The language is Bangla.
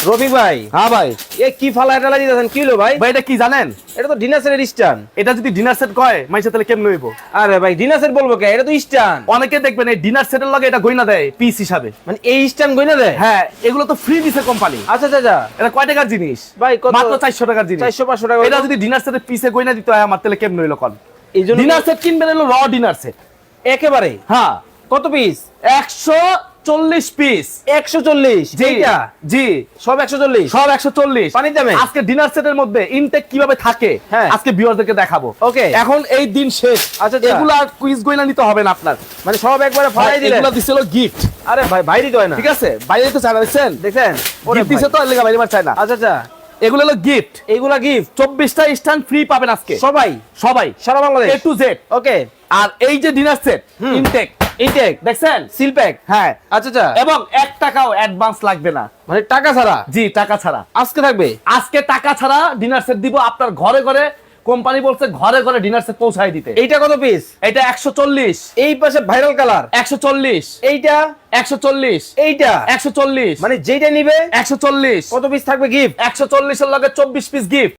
রফিক ভাই, হ্যাঁ ভাই। এ কি ফালা টালা দিতেছেন, কি হলো ভাই? ভাই এটা কি জানেন? এটা তো ডিনার সেটের স্ট্যান্ড। এটা যদি ডিনার সেট কয় মাইসে তাহলে কেমন হইব? আরে ভাই ডিনার সেট বলবো কে, এটা তো স্ট্যান্ড। অনেকে দেখবেন এই ডিনার সেটের লগে এটা গইনা দেয় পিস হিসাবে। মানে এই স্ট্যান্ড গইনা দেয়? হ্যাঁ, এগুলো তো ফ্রি দিছে কোম্পানি। আচ্ছা আচ্ছা আচ্ছা। এটা কয় টাকার জিনিস ভাই কত? মাত্র 400 টাকার জিনিস। 400-500 টাকা। এটা যদি ডিনার সেটের পিসে গইনা দিতে হয় আমার তাহলে কেমন হইলো কোন? এই জন্য ডিনার সেট কিনবেন হলো র ডিনার সেট একেবারে। হ্যাঁ, কত পিস? 140 পিস। 140? যেটা জি, সব 140? সব 140 পানির দামে? আজকে ডিনার সেটের মধ্যে ইনটেক কিভাবে থাকে হ্যাঁ। আজকে ভিউয়ারদেরকে দেখাবো। ওকে। এখন এই দিন শেষ। আচ্ছা, আচ্ছা। এগুলা কুইজ গইনা নিতে হবে না আপনার। মানে সব একবারে ফালাই দিলেন? এগুলা দিছিল গিফট। আরে ভাই বাইরে তো হয় না। ঠিক আছে, বাইরে তো চায়না দেখছেন? দেখেন ওরে গিফট দিছে ভাই। তো এর লেগা বাইরে মার চায়না। আচ্ছা আচ্ছা। এগুলো হলো গিফট। এইগুলা গিফট 24টা স্ট্যান্ড ফ্রি পাবেন আজকে সবাই সবাই সারা বাংলাদেশ? A to Z। ওকে। আর এই যে ডিনার সেট ইনটেক ইনটেক দেখছেন? Seal pack. হ্যাঁ, আচ্ছা আচ্ছা। এবং 1 টাকাও অ্যাডভান্স লাগবে না। মানে টাকা ছাড়া জি, টাকা ছাড়া। আজকে থাকবে? আজকে টাকা ছাড়া ডিনার সেট দিব আপনার ঘরে ঘরে। কোম্পানি বলছে ঘরে ঘরে ডিনার সেট পৌঁছায় দিতে। এইটা কত পিস? এটা 140। এই পাশে ভাইরাল কালার 140। এইটা 140। এইটা 140। মানে যেটা নিবে 140। কত পিস থাকবে গিফট? 140 এর লগে 24 পিস গিফট।